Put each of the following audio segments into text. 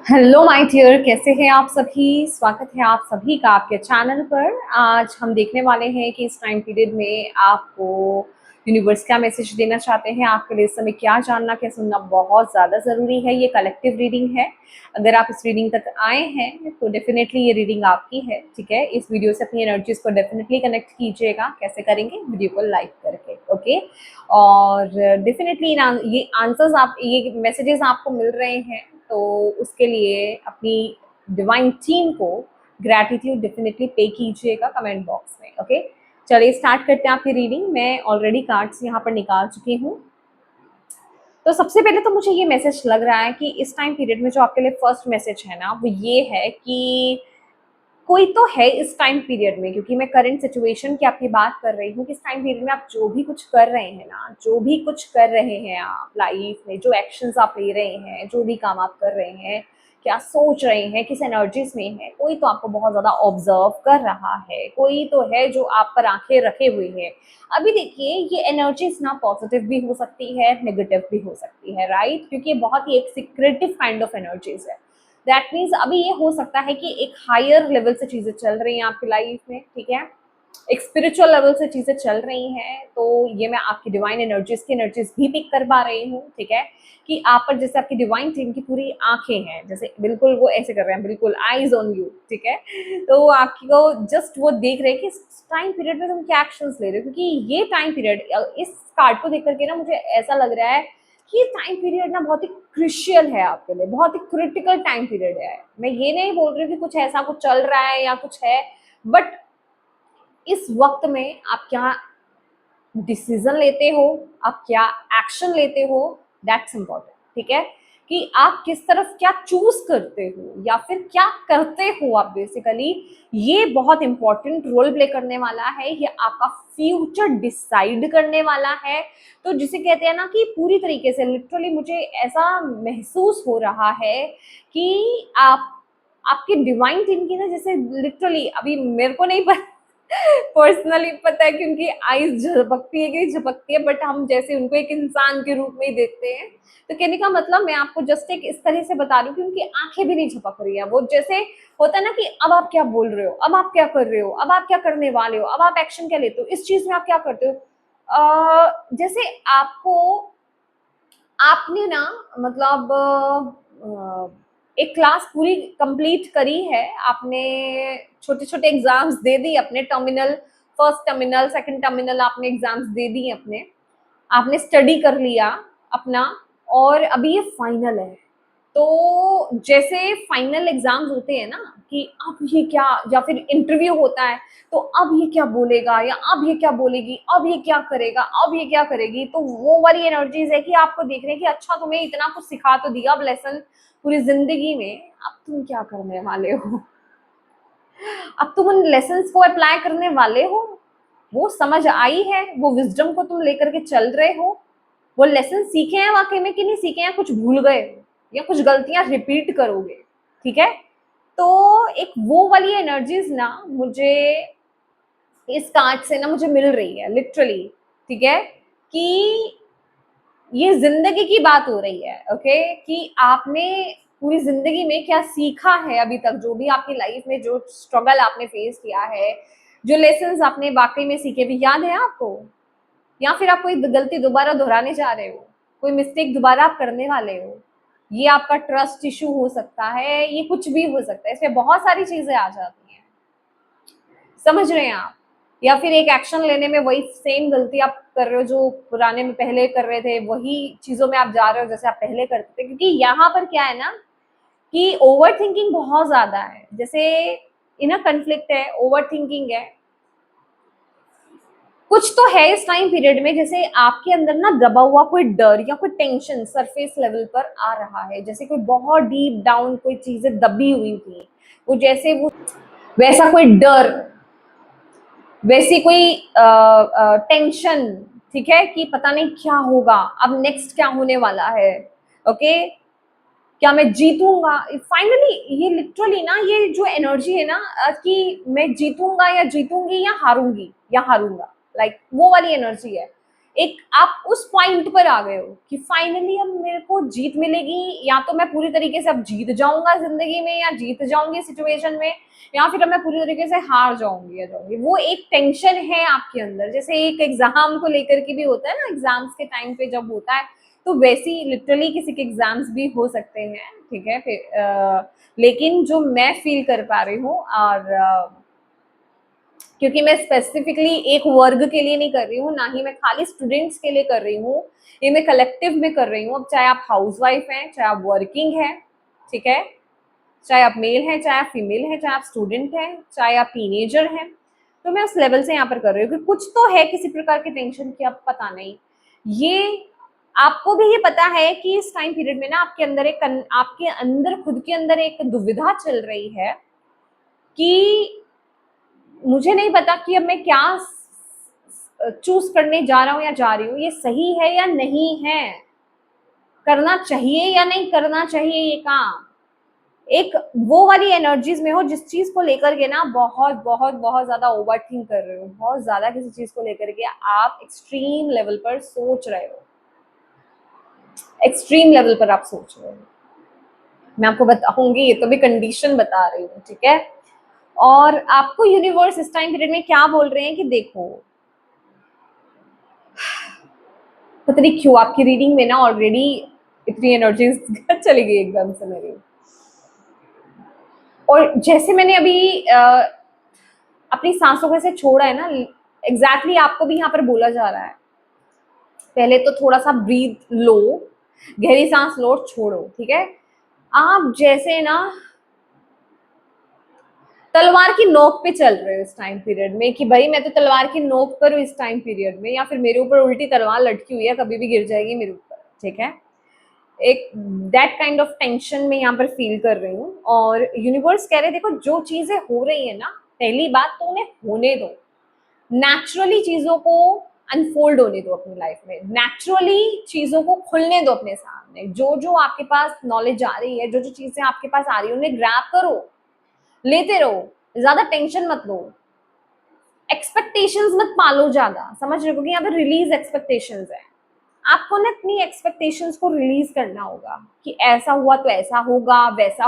Hello my dear, कैसे हैं आप सभी। स्वागत है आप सभी का आपके चैनल पर। आज हम देखने वाले हैं कि इस टाइम पीरियड में आपको यूनिवर्स क्या मैसेज देना चाहते हैं। आपके लिए इस समय क्या जानना क्या सुनना बहुत ज़्यादा ज़रूरी है। ये कलेक्टिव रीडिंग है। अगर आप इस रीडिंग तक आए हैं तो डेफिनेटली ये रीडिंग आपकी है। ठीक है, इस वीडियो से अपनी एनर्जीज को डेफिनेटली कनेक्ट कीजिएगा। कैसे करेंगे? वीडियो को लाइक करके। ओके, और डेफिनेटली ये आंसर्स आप ये मैसेजेस आपको मिल रहे हैं तो उसके लिए अपनी डिवाइन टीम को ग्रैटिट्यूड डेफिनेटली पे कीजिएगा कमेंट बॉक्स में। ओके, चलिए स्टार्ट करते हैं आपकी रीडिंग। मैं ऑलरेडी कार्ड्स यहाँ पर निकाल चुकी हूँ। तो सबसे पहले तो मुझे ये मैसेज लग रहा है कि इस टाइम पीरियड में जो आपके लिए फर्स्ट मैसेज है ना, वो ये है कि कोई तो है इस टाइम पीरियड में, क्योंकि मैं करंट सिचुएशन की आपकी बात कर रही हूँ कि इस टाइम पीरियड में आप जो भी कुछ कर रहे हैं ना, जो भी कुछ कर रहे हैं आप लाइफ में, जो एक्शंस आप ले रहे हैं, जो भी काम आप कर रहे हैं, क्या सोच रहे हैं, किस एनर्जीज में है, कोई तो आपको बहुत ज़्यादा ऑब्जर्व कर रहा है। कोई तो है जो आप पर आंखें रखे हुए है। अभी देखिए, ये एनर्जीज ना पॉजिटिव भी हो सकती है, नेगेटिव भी हो सकती है, राइट, क्योंकि ये बहुत ही एक सीक्रेटिव काइंड ऑफ एनर्जीज है। दैट मीन्स अभी ये हो सकता है कि एक हायर लेवल से चीज़ें चल रही हैं आपकी लाइफ में। ठीक है, एक स्पिरिचुअल लेवल से चीज़ें चल रही हैं। तो ये मैं आपकी डिवाइन एनर्जीज की एनर्जीज भी पिक कर पा रही हूँ। ठीक है, कि आप पर जैसे आपकी डिवाइन टीम की पूरी आंखें हैं, जैसे बिल्कुल वो ऐसे कर रहे हैं, बिल्कुल आईज ऑन यू। ठीक है, तो वो आपको जस्ट वो देख रहे हैं कि इस टाइम पीरियड में तुम क्या एक्शंस ले रहे हो। क्योंकि ये टाइम पीरियड, इस कार्ड को देख करके ना मुझे ऐसा लग रहा है कि ये टाइम पीरियड ना बहुत ही क्रिशियल है आपके लिए, बहुत ही क्रिटिकल टाइम पीरियड है। मैं ये नहीं बोल रही हूँ कि कुछ ऐसा कुछ चल रहा है या कुछ है, बट इस वक्त में आप क्या डिसीजन लेते हो, आप क्या एक्शन लेते हो, दैट्स इम्पोर्टेंट। ठीक है, कि आप किस तरफ क्या चूज करते हो या फिर क्या करते हो आप बेसिकली, ये बहुत इंपॉर्टेंट रोल प्ले करने वाला है। ये आपका फ्यूचर डिसाइड करने वाला है। तो जिसे कहते हैं ना कि पूरी तरीके से लिटरली मुझे ऐसा महसूस हो रहा है कि आप आपकी डिवाइन टीम की ना, जैसे लिटरली अभी मेरे को नहीं पता पर्सनली पता है, क्योंकि आईज झपकती है कि झपकती है, बट हम जैसे उनको एक इंसान के रूप में ही देखते हैं। तो कहने का मतलब मैं आपको जस्ट एक इस तरह से बता रही हूँ कि उनकी आंखें भी नहीं झपक रही है। वो जैसे होता है ना कि अब आप क्या बोल रहे हो, अब आप क्या कर रहे हो, अब आप क्या करने वाले हो, अब आप एक्शन क्या लेते हो, इस चीज में आप क्या करते हो। जैसे आपको आपने ना मतलब एक क्लास पूरी कंप्लीट करी है आपने, छोटे छोटे एग्जाम्स दे दी अपने terminal, first terminal second terminal आपने एग्जाम्स दे दी अपने, आपने स्टडी कर लिया अपना, और अभी ये फाइनल है। तो जैसे फाइनल एग्जाम्स होते हैं ना कि अब ये क्या, या फिर इंटरव्यू होता है तो अब ये क्या बोलेगा या अब ये क्या बोलेगी, अब ये क्या करेगा, अब ये क्या करेगी, तो वो वाली एनर्जीज है कि आपको देख रहे हैं कि अच्छा तुम्हें इतना कुछ सिखा तो दिया अब लेसन पूरी जिंदगी में, अब तुम क्या करने वाले हो। अब तुम उन लेसन को अप्लाई करने वाले हो, वो समझ आई है, वो विजडम को तुम लेकर के चल रहे हो, वो लेसन सीखे हैं वाकई में कि नहीं सीखे हैं, कुछ भूल गए या कुछ गलतियां रिपीट करोगे। ठीक है, तो एक वो वाली एनर्जीज ना मुझे इस कार्ड से ना मुझे मिल रही है लिटरली। ठीक है, कि ये जिंदगी की बात हो रही है। ओके, कि आपने पूरी जिंदगी में क्या सीखा है अभी तक, जो भी आपकी लाइफ में जो स्ट्रगल आपने फेस किया है, जो लेसन्स आपने वाकई में सीखे भी, याद है आपको, या फिर आप कोई गलती दोबारा दोहराने जा रहे हो, कोई मिस्टेक दोबारा आप करने वाले हो। ये आपका ट्रस्ट इशू हो सकता है, ये कुछ भी हो सकता है, इसमें बहुत सारी चीजें आ जाती हैं। समझ रहे हैं आप, या फिर एक एक्शन लेने में वही सेम गलती आप कर रहे हो जो पुराने में पहले कर रहे थे, वही चीजों में आप जा रहे हो जैसे आप पहले करते थे। क्योंकि यहाँ पर क्या है ना कि ओवर थिंकिंग बहुत ज्यादा है, जैसे इनर कन्फ्लिक्ट है, ओवर थिंकिंग है, कुछ तो है इस टाइम पीरियड में। जैसे आपके अंदर ना दबा हुआ कोई डर या कोई टेंशन सरफेस लेवल पर आ रहा है, जैसे कोई बहुत डीप डाउन कोई चीजें दबी हुई थी, वो जैसे वो वैसा कोई डर, वैसी कोई टेंशन। ठीक है, कि पता नहीं क्या होगा, अब नेक्स्ट क्या होने वाला है। ओके, क्या मैं जीतूंगा फाइनली, ये लिटरली ना ये जो एनर्जी है ना कि मैं जीतूंगा या जीतूंगी या हारूंगी या हारूंगा, लाइक वो वाली एनर्जी है एक आप उस पॉइंट पर आ गए हो कि फाइनली अब मेरे को जीत मिलेगी, या तो मैं पूरी तरीके से अब जीत जाऊंगा जिंदगी में, या जीत जाऊंगी सिचुएशन में, या फिर अब मैं पूरी तरीके से हार जाऊंगी या जाऊंगी। वो एक टेंशन है आपके अंदर, जैसे एक एग्जाम को लेकर के भी होता है ना, एग्जाम्स के टाइम पे जब होता है, तो वैसी लिटरली किसी के एग्जाम्स भी हो सकते हैं, ठीक है। फिर लेकिन जो मैं फील कर पा रही हूँ, और क्योंकि मैं स्पेसिफिकली एक वर्ग के लिए नहीं कर रही हूँ, ना ही मैं खाली स्टूडेंट्स के लिए कर रही हूँ, ये मैं कलेक्टिव में कर रही हूँ। अब चाहे आप हाउसवाइफ हैं, चाहे आप वर्किंग हैं, ठीक है, चाहे आप मेल हैं, चाहे आप फीमेल हैं, चाहे आप स्टूडेंट हैं, चाहे आप टीनेजर हैं, तो मैं उस लेवल से यहाँ पर कर रही हूँ कि कुछ तो है किसी प्रकार की टेंशन की, अब पता नहीं। ये आपको भी ये पता है कि इस टाइम पीरियड में ना आपके अंदर खुद के अंदर एक दुविधा चल रही है कि मुझे नहीं पता कि अब मैं क्या चूज करने जा रहा हूँ या जा रही हूँ, ये सही है या नहीं है, करना चाहिए या नहीं करना चाहिए ये काम। एक वो वाली एनर्जीज में हो जिस चीज को लेकर के ना बहुत बहुत बहुत ज्यादा ओवर थिंक कर रहे हो, बहुत ज्यादा किसी चीज को लेकर के आप एक्सट्रीम लेवल पर सोच रहे हो, एक्सट्रीम लेवल पर आप सोच रहे हो। मैं आपको बताऊंगी, ये तो भी कंडीशन बता रही हूँ, ठीक है। और आपको यूनिवर्स इस टाइम पीरियड में क्या बोल रहे हैं कि देखो, पता नहीं क्यों आपकी रीडिंग में ना ऑलरेडी इतनी एनर्जी चली गई एकदम से मेरी। और जैसे मैंने अभी अपनी सांसों को ऐसे छोड़ा है ना, एग्जैक्टली आपको भी यहाँ पर बोला जा रहा है, पहले तो थोड़ा सा ब्रीथ लो, गहरी सांस लो, छोड़ो, ठीक है। आप जैसे ना तलवार की नोक पे चल रहे हो इस टाइम पीरियड में, कि भाई मैं तो तलवार की नोक पर हूँ इस टाइम पीरियड में, या फिर मेरे ऊपर उल्टी तलवार लटकी हुई है, कभी भी गिर जाएगी मेरे ऊपर, ठीक है। एक दैट काइंड ऑफ टेंशन में यहाँ पर फील कर रही हूँ। और यूनिवर्स कह रहे देखो, जो चीजें हो रही है ना, पहली बात तो उन्हें होने दो, नेचुरली चीजों को अनफोल्ड होने दो अपनी लाइफ में, नेचुरली चीजों को खुलने दो अपने सामने। जो जो आपके पास नॉलेज आ रही है, जो जो चीजें आपके पास आ रही है, उन्हें ग्रैब करो, लेते रहो, ज्यादा टेंशन मत लो, एक्सपेक्टेशंस मत पालो ज्यादा, समझ रहे हो, क्योंकि यहाँ पे रिलीज एक्सपेक्टेशंस है। आपको ना अपनी एक्सपेक्टेशंस को रिलीज करना होगा कि ऐसा हुआ तो ऐसा होगा, वैसा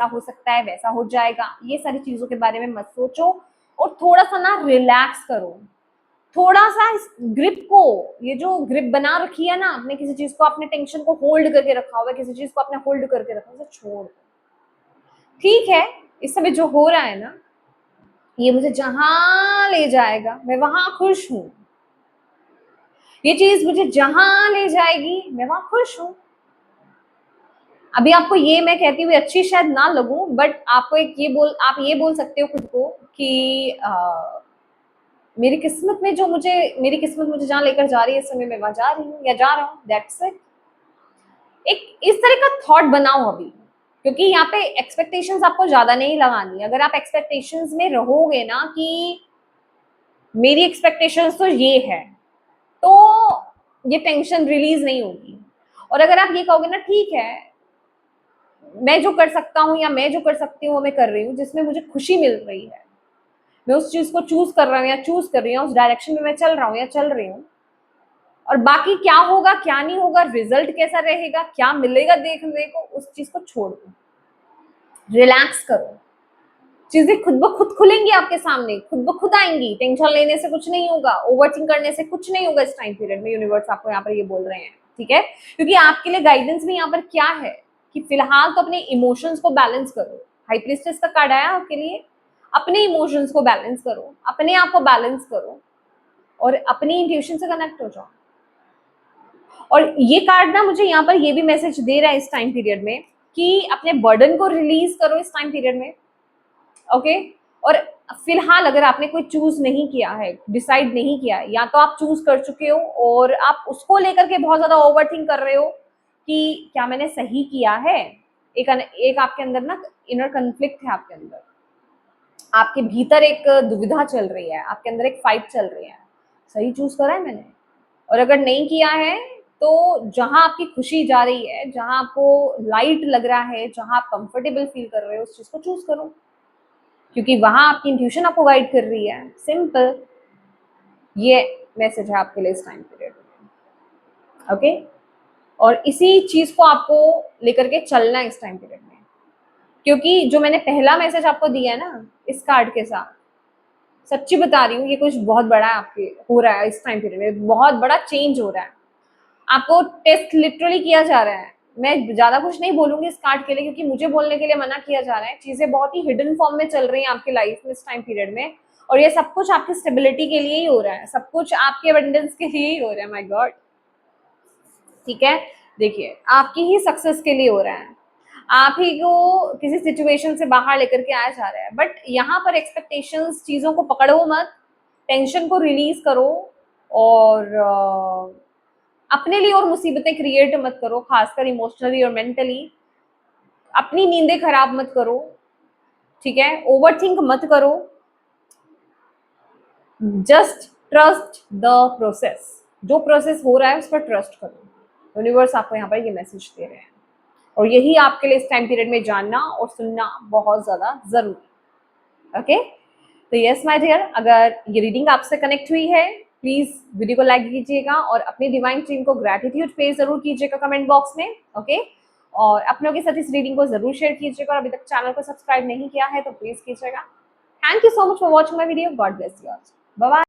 हो सकता है, वैसा हो जाएगा, ये सारी चीजों के बारे में मत सोचो, और थोड़ा सा ना रिलैक्स करो, थोड़ा सा इस ग्रिप को, ये जो ग्रिप बना रखी है ना आपने किसी चीज को, आपने टेंशन को होल्ड करके रखा हुआ है, किसी चीज को आपने होल्ड करके रखा है, उसे छोड़ दो, ठीक है। इस समय जो हो रहा है ना, ये मुझे जहां ले जाएगा मैं वहां खुश हूं, ये चीज मुझे जहां ले जाएगी मैं वहां खुश हूं। अभी आपको ये मैं कहती हुई अच्छी शायद ना लगूं, बट आपको आप ये बोल सकते हो खुद को कि मेरी किस्मत मुझे जहां लेकर जा रही है, इस समय मैं वहां जा रही हूँ या जा रहा हूँ, दैट्स इट। एक इस तरह का थॉट बनाओ अभी, क्योंकि यहाँ पे एक्सपेक्टेशंस आपको ज्यादा नहीं लगानी। अगर आप एक्सपेक्टेशंस में रहोगे ना कि मेरी एक्सपेक्टेशंस तो ये है, तो ये टेंशन रिलीज नहीं होगी। और अगर आप ये कहोगे ना ठीक है, मैं जो कर सकता हूँ या मैं जो कर सकती हूँ वो मैं कर रही हूँ, जिसमें मुझे खुशी मिल रही है, मैं उस चीज को चूज कर रहा हूँ या चूज कर रही हूँ, उस डायरेक्शन में मैं चल रहा हूँ या चल रही हूँ, और बाकी क्या होगा क्या नहीं होगा, रिजल्ट कैसा रहेगा, क्या मिलेगा देखने को, उस चीज को छोड़ दो, रिलैक्स करो, चीजें खुद ब खुद खुलेंगी आपके सामने, खुद ब खुद आएंगी। टेंशन लेने से कुछ नहीं होगा, ओवरथिंक करने से कुछ नहीं होगा इस टाइम पीरियड में। यूनिवर्स आपको यहाँ पर ये बोल रहे हैं, ठीक है, क्योंकि आपके लिए गाइडेंस भी यहाँ पर क्या है कि फिलहाल तो अपने इमोशंस को बैलेंस करो। हाई प्रीस्टेस का कार्ड आया आपके लिए, अपने इमोशंस को बैलेंस करो, अपने आप को बैलेंस करो, और अपनी इंट्यूशन से कनेक्ट हो जाओ। और ये कार्ड ना मुझे यहाँ पर ये भी मैसेज दे रहा है इस टाइम पीरियड में कि अपने बर्डन को रिलीज करो इस टाइम पीरियड में, ओके। और फिलहाल अगर आपने कोई चूज नहीं किया है, डिसाइड नहीं किया, या तो आप चूज कर चुके हो और आप उसको लेकर के बहुत ज्यादा ओवरथिंक कर रहे हो कि क्या मैंने सही किया है, एक आपके अंदर ना इनर कन्फ्लिक्ट है, आपके अंदर, आपके भीतर एक दुविधा चल रही है, आपके अंदर एक फाइट चल रही है, सही चूज करा है मैंने। और अगर नहीं किया है तो जहां आपकी खुशी जा रही है, जहां आपको लाइट लग रहा है, जहां आप कंफर्टेबल फील कर रहे हो, उस चीज को चूज करो, क्योंकि वहां आपकी इंट्यूशन आपको गाइड कर रही है। सिंपल, ये मैसेज है आपके लिए इस टाइम पीरियड में। ओके, और इसी चीज को आपको लेकर के चलना है इस टाइम पीरियड में, क्योंकि जो मैंने पहला मैसेज आपको दिया है ना इस कार्ड के साथ, सच्ची बता रही हूँ ये कुछ बहुत बड़ा आपके हो रहा है इस टाइम पीरियड में, बहुत बड़ा चेंज हो रहा है। आपको टेस्ट लिटरली किया जा रहा है। मैं ज्यादा कुछ नहीं बोलूंगी इस कार्ड के लिए, क्योंकि मुझे बोलने के लिए मना किया जा रहा है। चीजें बहुत ही हिडन फॉर्म में चल रही हैं आपकी लाइफ में इस टाइम पीरियड में, और ये सब कुछ आपकी स्टेबिलिटी के लिए ही हो रहा है, सब कुछ आपके अबंडेंस के लिए ही हो रहा है। माय गॉड, ठीक है, देखिए आपकी ही सक्सेस के लिए हो रहा है, आप ही को किसी सिचुएशन से बाहर लेकर के आया जा रहा है। बट यहाँ पर एक्सपेक्टेशंस, चीजों को पकड़ो मत, टेंशन को रिलीज करो, और अपने लिए और मुसीबतें क्रिएट मत करो, खासकर इमोशनली और मेंटली। अपनी नींदें खराब मत करो, ठीक है, ओवरथिंक मत करो, जस्ट ट्रस्ट द प्रोसेस। जो प्रोसेस हो रहा है उस पर ट्रस्ट करो। यूनिवर्स आपको यहाँ पर ये मैसेज दे रहे हैं, और यही आपके लिए इस टाइम पीरियड में जानना और सुनना बहुत ज्यादा जरूरी। ओके, तो यस माय डियर, अगर ये रीडिंग आपसे कनेक्ट हुई है प्लीज वीडियो को लाइक कीजिएगा, और अपनी डिवाइन टीम को ग्रेटिट्यूड पे जरूर कीजिएगा कमेंट बॉक्स में। ओके, और अपनों के साथ इस रीडिंग को जरूर शेयर कीजिएगा, और अभी तक चैनल को सब्सक्राइब नहीं किया है तो प्लीज कीजिएगा। Thank you so much for watching my video. God bless you all. Bye bye.